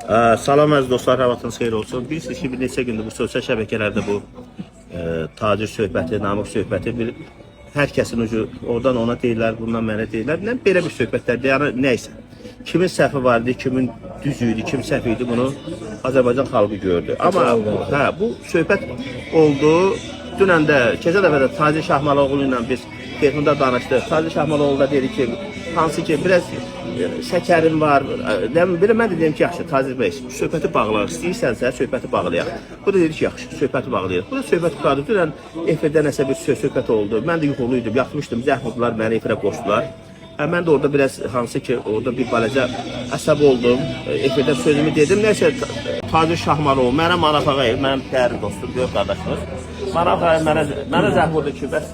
Salam əziz dostlar, vaxtınız xeyir olsun. Bilirsiniz ki, bir neçə gündür bu sosial şəbəkələrdə bu tacir söhbəti, Namıq söhbəti bir hər kəsin ucu oradan ona deyirlər, bundan mənə deyirlər. Belə bir söhbətlərdir, yəni nəysə. Kimin səhvi vardı, kimin düzü idi, kim səhv idi bunu Azərbaycan xalqı gördü. Amma bu söhbət oldu. Dünən də, keçən dəfə də Tacir Şahmalıoğlu ilə biz telefonda danışdıq. Tacir Şahmalıoğlu da dedi ki, hansı ki biraz şəkərim var. Mən də dedim ki, yaxşı Tacir bəy, söhbəti bağlayaq. İstəyirsənsə söhbəti bağlayaq. Bu da dedi ki, yaxşı söhbəti bağlayaq. Bu da söhbət qurdu. Dünən efirdə nəsə bir söhbət oldu. Mən də yuxuluydum, yatmışdım. Zəng vurdular, məni efirə qoşdular. Mən də orada biraz hansı ki, orada bir balaca əsəb oldum. Efirdə sözümü dedim. Nəysə, Tacir Şahmalıoğlu, mənə Maraq ağayır, mənim dəyərli dostum, böyük qardaşımız. Maraq ağayır mənə zəng vurdu ki, bəs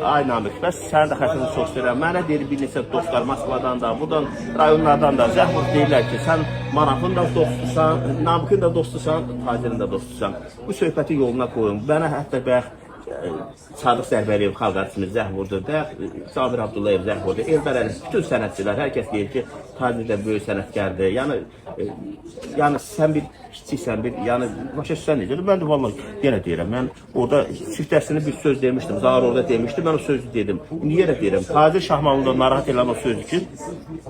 ay Namıq, bəs sənin də xətrini çox istəyirəm. Mənə deyir bir neçə dostlar Moskvadan da, buradan rayonlardan da zəng vurdu, deyirlər ki, sən Maraqın da dostusan, Namıqın da dostusan, Tacirin də dostusan. Bu söhbəti yoluna qoyun. Mənə hətta bəyək Sadıq Zərbəliyev xalq artistimiz zəng vurdu, Sabir Abdullayev zəng vurdu, Elbərəli, bütün sənətçilər, hər kəs deyir ki, Tacir də böyük sənətkardır. Yəni sən bir kiçiksən, yəni başa düşsən necə? Mən də vallahi yenə deyirəm, mən orada çiftəsini bir söz demişdim, Zahar orada demişdi, mən o sözü dedim. Niyə də deyirəm? Tacir Şahmalıoğlu narahat eləmə o sözü ki,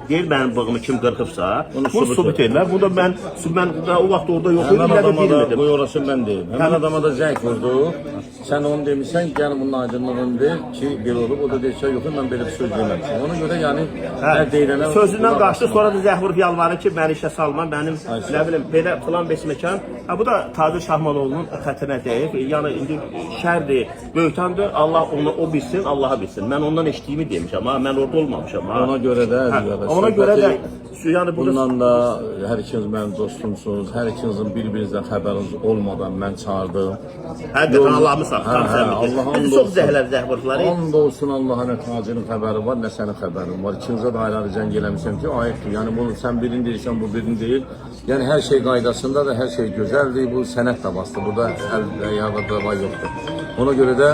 deyir mənim bığımı kim qırxıbsa, bunu sübut edirlər. Bunu da mən o vaxt orada yox idim, nə də bilmirdim. Bu orası mən deyim. Həmin adama da zəng vurdu. Sən onu demişsən, gəl bunun aydınlığını ver ki, belə olub. O da deyirsə, yox, mən belə bir söz deməmişim. Ona görə yəni hər deyilənə... Sözündən qaçdı, sonra da zəng vurub yalvarır ki, məni işə salma, mənim, nə bilim, belə plan beş məkan. Bu da Tacir Şahmalıoğlu'nun xətrinə deyib. Yəni, indi şərdir, böyütandır, Allah onu o bilsin, Allah'a bilsin. Mən ondan eşitdiyimi demişəm, mən orada olmamışam. Ona görə də, ona görə də, yəni bundan da hər ikiniz mənim dostumsunuz, hər ikinizin bir-birinizdən xəbəriniz olmadan mən çağırdım. Həqiqətən Allah'ımı sağ, çox zəhlər zəhvurdular. And olsun Allah'a nə Tacirin xəbəri var, nə sənin xəbərin var. İkinizə də ayrı zəng eləmişəm ki, ayıqdır. Yəni, bunu sən birini deyirsən, bu birini deyil. Yəni, hər şey qaydasında da, hər şey gözəldir. Bu sənət davasıdır. Burada əldə dava yoxdur. Ona görə də,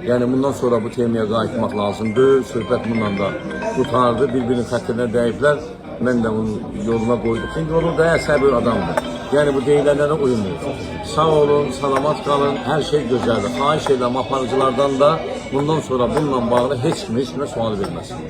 yəni, bundan sonra bu temaya qayıtmaq lazımdır. Söhbət bundan da tutardı. Bir-birinin xətrinə dəyiblər. Mən də onun yoluna qoydum. Çünki onun da əsəbi adamdır. Yəni, bu deyilənlərə uymuyor. Sağ olun, salamat qalın, hər şey gözəldir. Xahiş edirəm aparıcılardan da bundan sonra bununla bağlı heç kimə sual verməsin.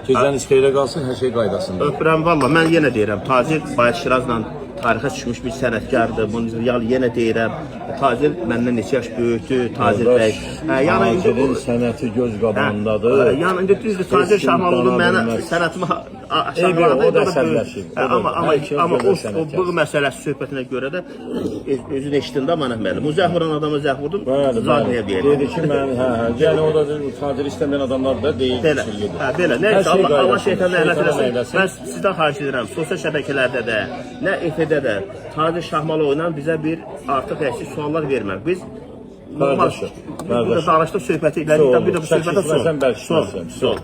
Gecəniz xeyrə qalsın, hər şey qaydasında. Öpürəm, valla, mən yenə deyirəm, Tacir Bayat Şirazla tarixə düşmüş bir sənətkardır. Bunu yenə deyirəm, Tacir məndən neçə yaş böyükdür, Tacir bəy. Tacirin sənəti göz qabağındadır. Yəni, indi düzdür, Tacir Şahmalıoğlu mənə sənətimi aşağıladı. O da əsərləşir. Amma o bığ məsələsi söhbətinə görə də özünü eşitdində mənə müəllim. O zəh vuran adama zəh vurdum, zadniyə deyək. Dedi ki, yəni o da Tacir istəməyən adamlar da deyil. Belə, neysə, Allah şeytanı əhlət eləsin. Mən sizdən xahiş edirəm, sosial şəbəkələrdə də, nə efirdə də Tacir Şahmalıoğlu ilə bizə bir artıq əksik suallar vermək. Biz normal, burada danışdıq söhbəti, bir də bu söhbətə sol.